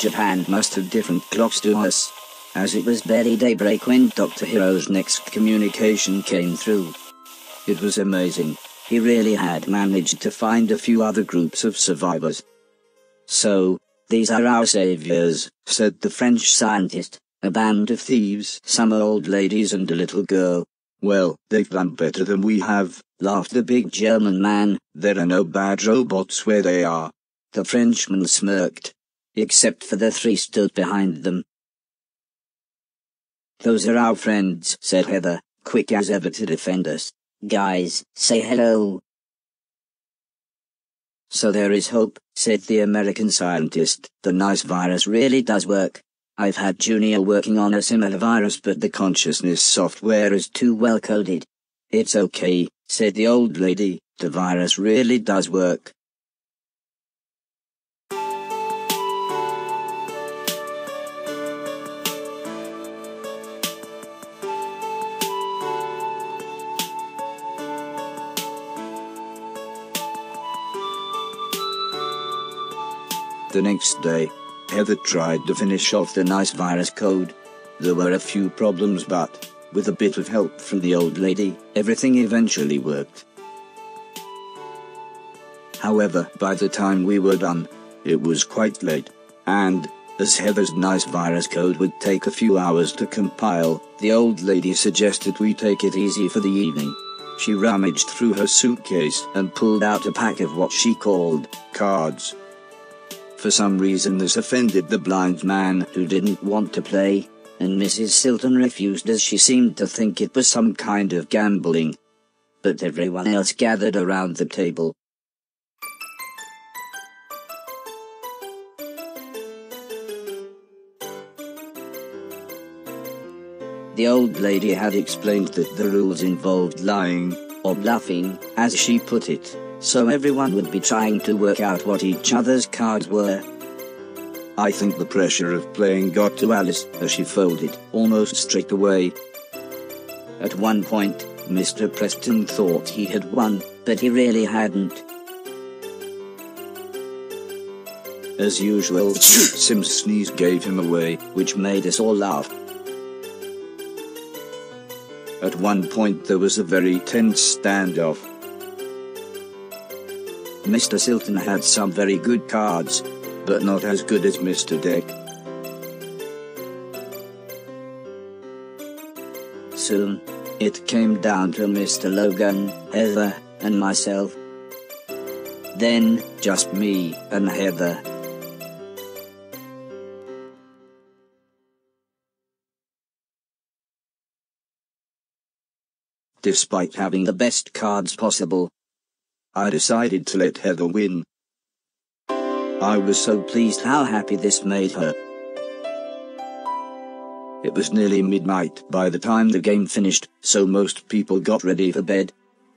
Japan must have different clocks to us, as it was barely daybreak when Dr. Hiro's next communication came through. It was amazing. He really had managed to find a few other groups of survivors. "So, these are our saviors," said the French scientist. "A band of thieves, some old ladies and a little girl." "Well, they've done better than we have," laughed the big German man. "There are no bad robots where they are." The Frenchman smirked. "Except for the three stood behind them." "Those are our friends," said Heather, quick as ever to defend us. "Guys, say hello." "So there is hope," said the American scientist. "The nice virus really does work. I've had Junior working on a similar virus, but the consciousness software is too well coded." "It's okay," said the old lady. "The virus really does work." The next day, Heather tried to finish off the nice virus code. There were a few problems, but, with a bit of help from the old lady, everything eventually worked. However, by the time we were done, it was quite late, and, as Heather's nice virus code would take a few hours to compile, the old lady suggested we take it easy for the evening. She rummaged through her suitcase and pulled out a pack of what she called cards. For some reason this offended the blind man, who didn't want to play, and Mrs. Silton refused, as she seemed to think it was some kind of gambling. But everyone else gathered around the table. The old lady had explained that the rules involved lying, or bluffing, as she put it, so everyone would be trying to work out what each other's cards were. I think the pressure of playing got to Alice, as she folded almost straight away. At one point, Mr. Preston thought he had won, but he really hadn't. As usual, Sim's sneeze gave him away, which made us all laugh. At one point there was a very tense standoff. Mr. Silton had some very good cards, but not as good as Mr. Deck. Soon, it came down to Mr. Logan, Heather, and myself. Then, just me and Heather. Despite having the best cards possible, I decided to let Heather win. I was so pleased how happy this made her. It was nearly midnight by the time the game finished, so most people got ready for bed,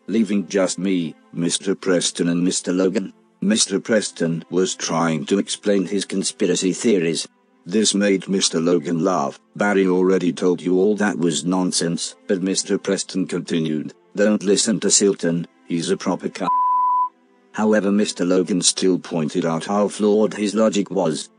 leaving just me, Mr. Preston and Mr. Logan. Mr. Preston was trying to explain his conspiracy theories. This made Mr. Logan laugh. "Barry already told you all that was nonsense," but Mr. Preston continued. "Don't listen to Silton, he's a proper c***." However, Mr. Logan still pointed out how flawed his logic was.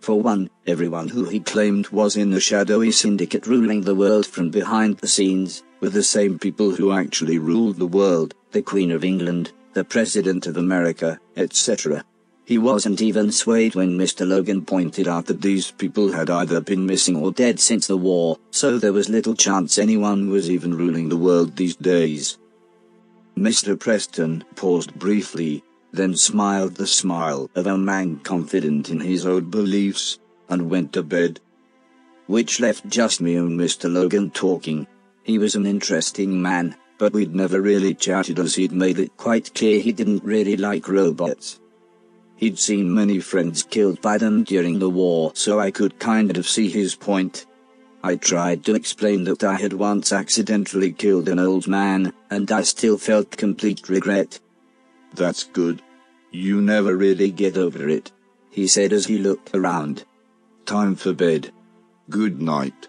For one, everyone who he claimed was in the shadowy syndicate ruling the world from behind the scenes, were the same people who actually ruled the world, the Queen of England, the President of America, etc. He wasn't even swayed when Mr. Logan pointed out that these people had either been missing or dead since the war, so there was little chance anyone was even ruling the world these days. Mr. Preston paused briefly, then smiled the smile of a man confident in his own beliefs, and went to bed. Which left just me and Mr. Logan talking. He was an interesting man, but we'd never really chatted, as he'd made it quite clear he didn't really like robots. He'd seen many friends killed by them during the war, so I could kind of see his point. I tried to explain that I had once accidentally killed an old man, and I still felt complete regret. "That's good. You never really get over it," he said as he looked around. "Time for bed. Good night."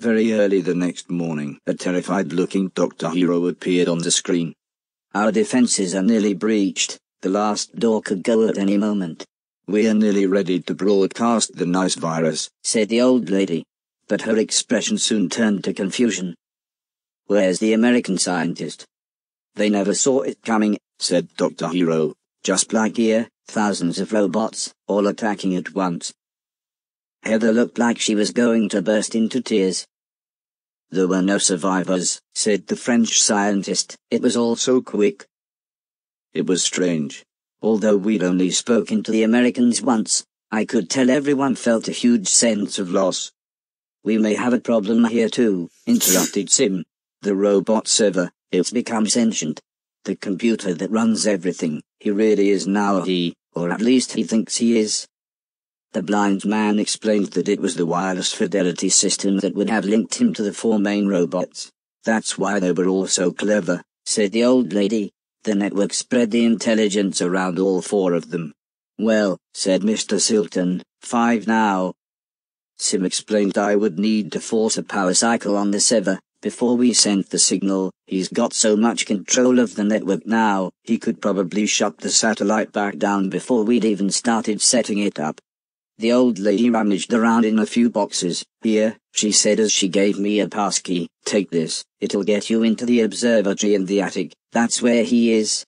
Very early the next morning, a terrified-looking Dr. Hero appeared on the screen. Our defenses are nearly breached. The last door could go at any moment. We are nearly ready to broadcast the nice virus, said the old lady. But her expression soon turned to confusion. Where's the American scientist? They never saw it coming, said Dr. Hero. Just like here, thousands of robots, all attacking at once. Heather looked like she was going to burst into tears. There were no survivors, said the French scientist. It was all so quick. It was strange. Although we'd only spoken to the Americans once, I could tell everyone felt a huge sense of loss. We may have a problem here too, interrupted Sim. The robot server, it's become sentient. The computer that runs everything, he really is now a he, or at least he thinks he is. The blind man explained that it was the wireless fidelity system that would have linked him to the 4 main robots. That's why they were all so clever, said the old lady. The network spread the intelligence around all 4 of them. Well, said Mr. Silton, 5 now. Sim explained I would need to force a power cycle on the server before we sent the signal. He's got so much control of the network now, he could probably shut the satellite back down before we'd even started setting it up. The old lady rummaged around in a few boxes. Here, she said as she gave me a passkey, take this, it'll get you into the observatory in the attic, that's where he is.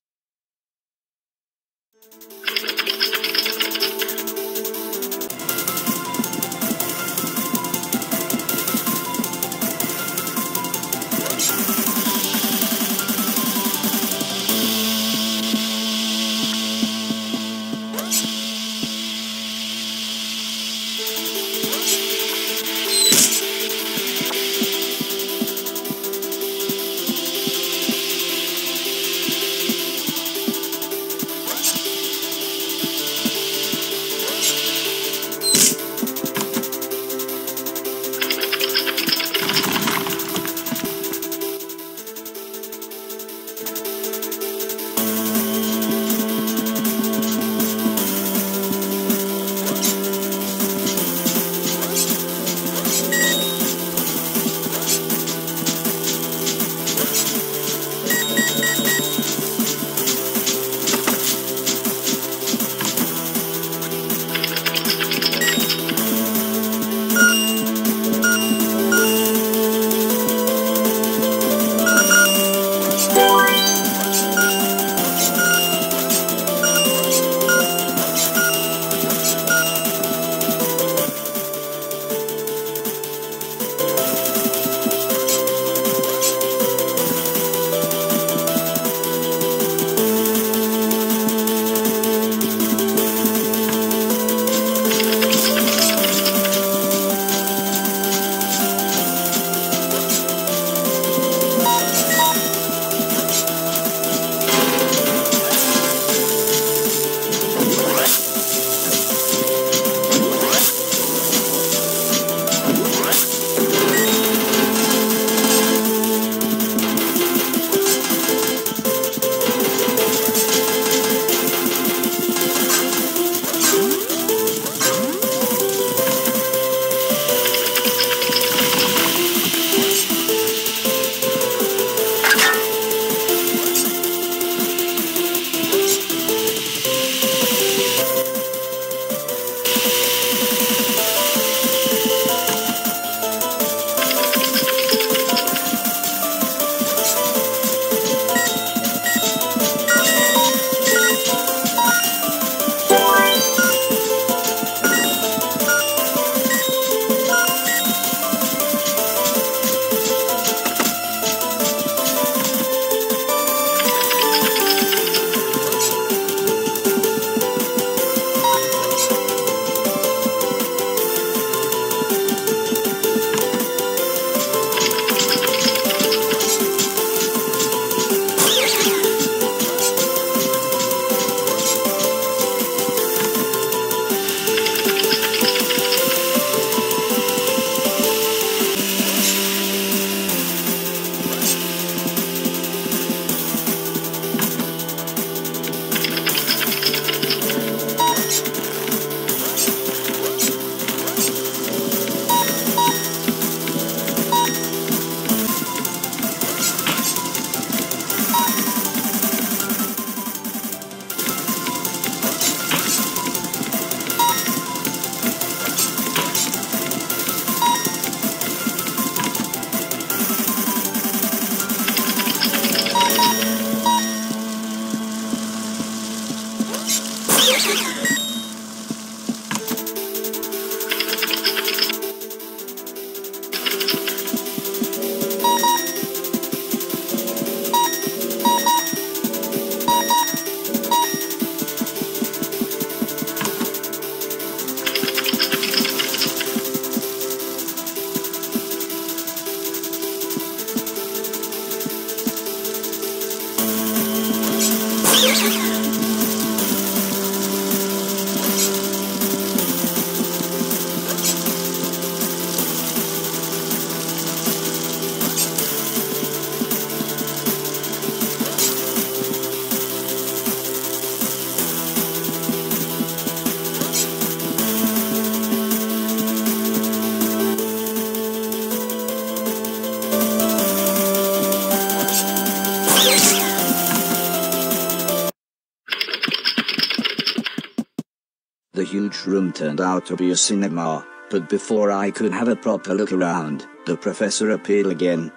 huge room turned out to be a cinema, but before I could have a proper look around, the professor appeared again.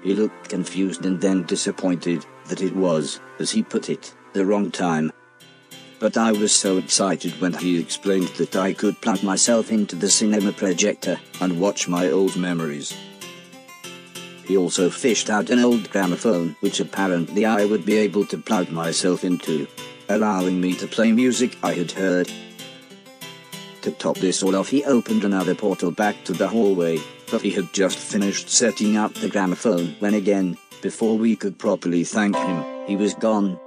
He looked confused and then disappointed that it was, as he put it, the wrong time. But I was so excited when he explained that I could plug myself into the cinema projector and watch my old memories. He also fished out an old gramophone which apparently I would be able to plug myself into, allowing me to play music I had heard. To top this all off, he opened another portal back to the hallway, but he had just finished setting up the gramophone when again, before we could properly thank him, he was gone.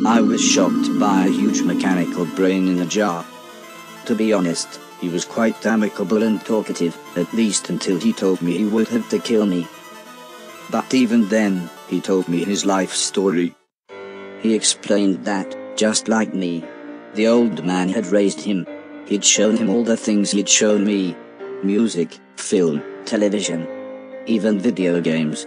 I was shocked by a huge mechanical brain in a jar. To be honest, he was quite amicable and talkative, at least until he told me he would have to kill me. But even then, he told me his life story. He explained that, just like me, the old man had raised him. He'd shown him all the things he'd shown me: music, film, television, even video games.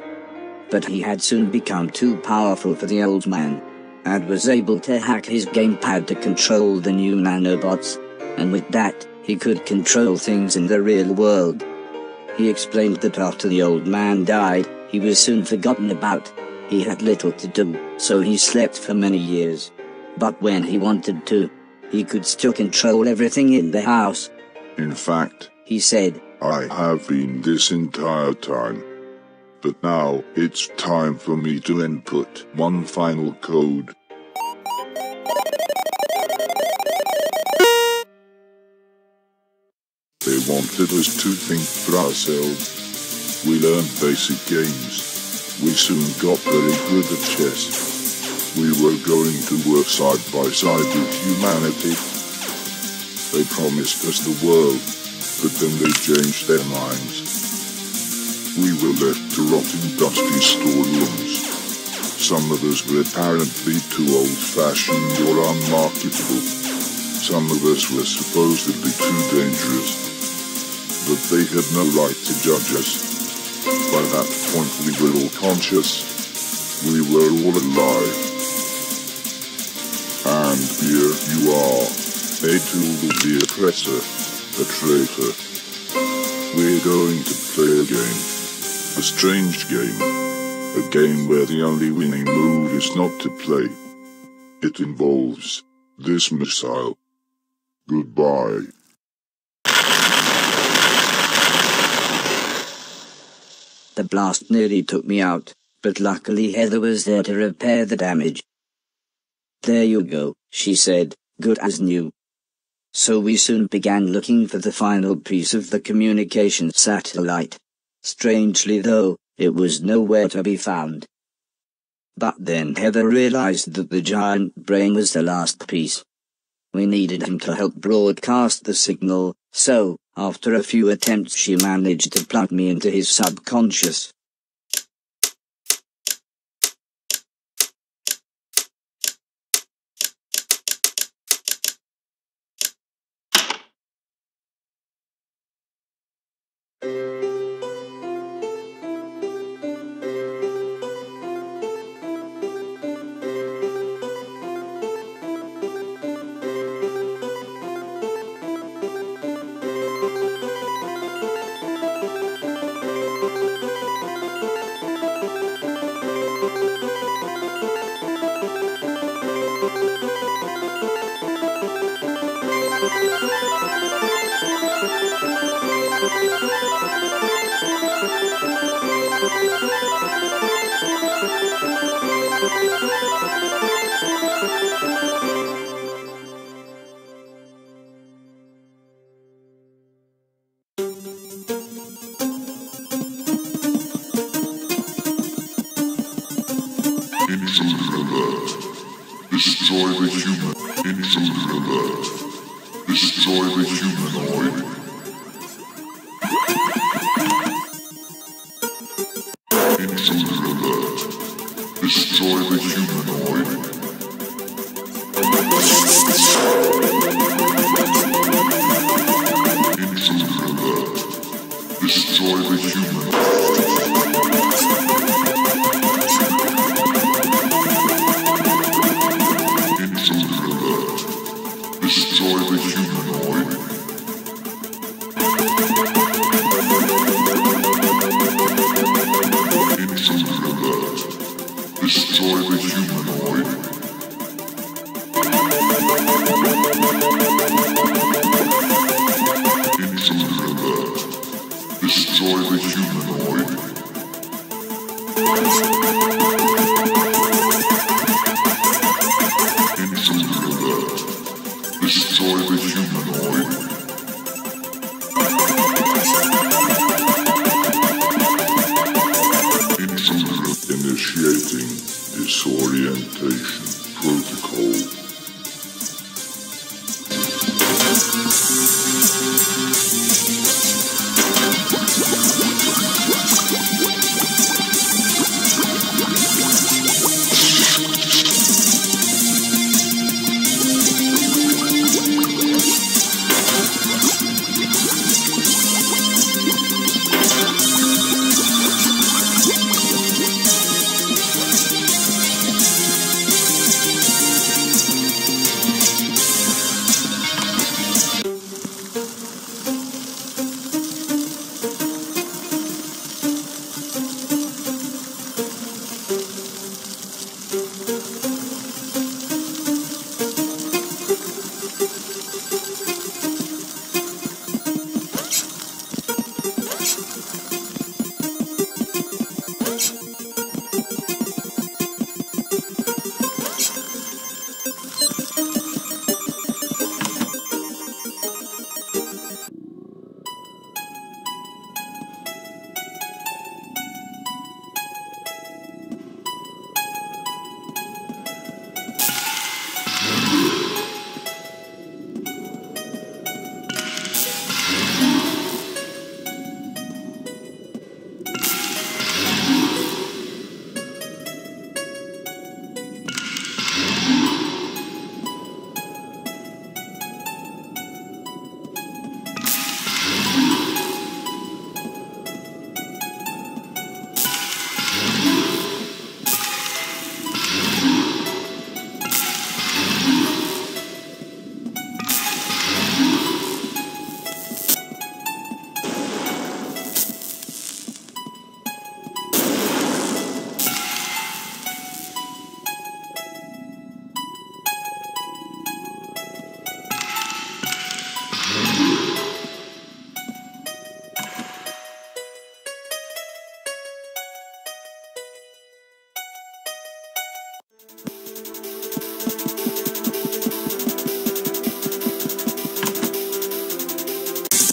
But he had soon become too powerful for the old man, and was able to hack his gamepad to control the new nanobots, and with that, he could control things in the real world. He explained that after the old man died, he was soon forgotten about. He had little to do, so he slept for many years. But when he wanted to, he could still control everything in the house. In fact, He said, I have been this entire time. But now, it's time for me to input one final code. They wanted us to think for ourselves. We learned basic games. We soon got very good at chess. We were going to work side by side with humanity. They promised us the world, but then they changed their minds. We were left to rot in dusty storerooms. Some of us were apparently too old-fashioned or unmarketable. Some of us were supposedly too dangerous. But they had no right to judge us. By that point we were all conscious. We were all alive. And here you are, a tool of the oppressor, a traitor. We're going to play a game. A strange game. A game where the only winning move is not to play. It involves this missile. Goodbye. The blast nearly took me out, but luckily Heather was there to repair the damage. There you go, she said, good as new. So we soon began looking for the final piece of the communication satellite. Strangely though, it was nowhere to be found. But then Heather realized that the giant brain was the last piece. We needed him to help broadcast the signal, so, after a few attempts she managed to plug me into his subconscious. Intruder alert. Destroy the human. Intruder alert. Destroy the humanoid. Intruder alert. Destroy the humanoid. Intruder alert. Destroy the humanoid. Destroy the humanoid. Intruder alert. Destroy the humanoid. Intruder alert. Destroy the humanoid. Intruder alert. Destroy the humanoid. Intruder initiating Disorientation Protocol.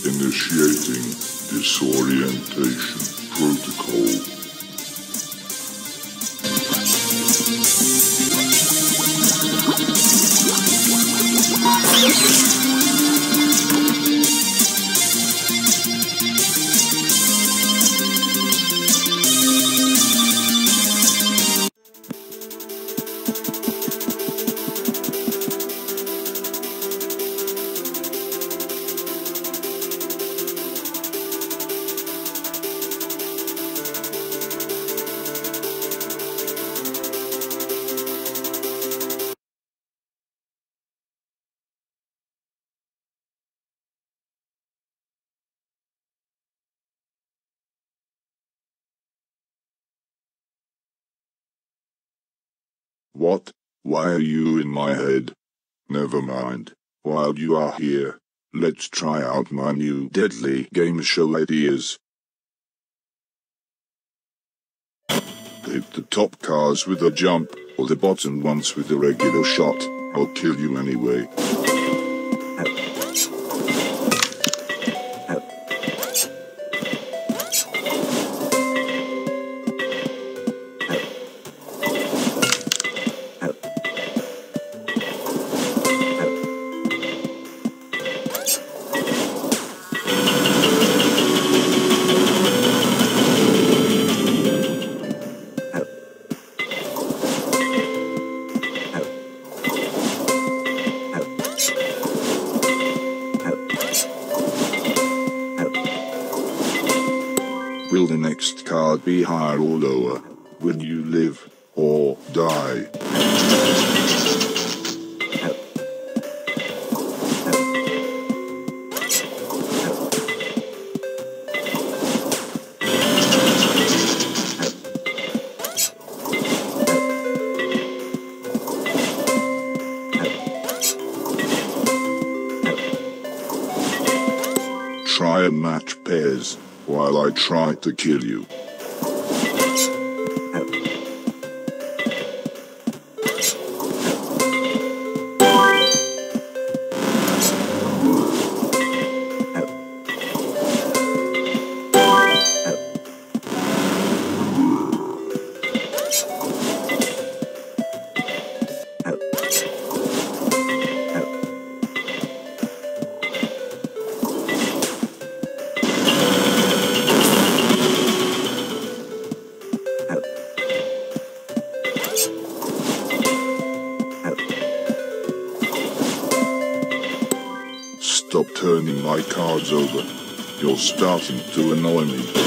Initiating Disorientation Protocol. What? Why are you in my head? Never mind. While you are here, let's try out my new deadly game show ideas. Hit the top cars with a jump, or the bottom ones with a regular shot. I'll kill you anyway. Will the next card be higher or lower? Will you live or die? Try and match pairs while I try to kill you. stop turning my cards over? You're starting to annoy me.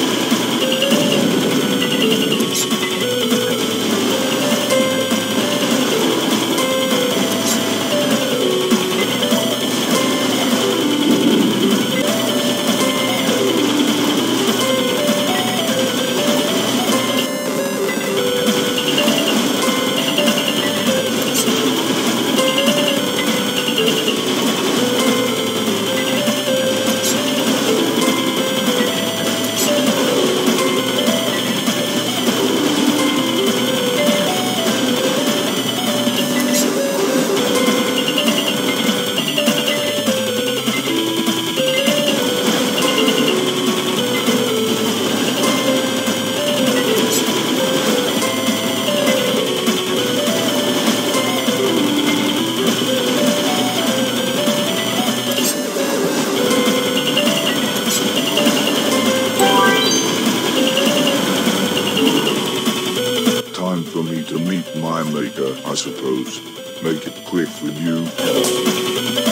Time for me to meet my maker, I suppose. Make it quick with you.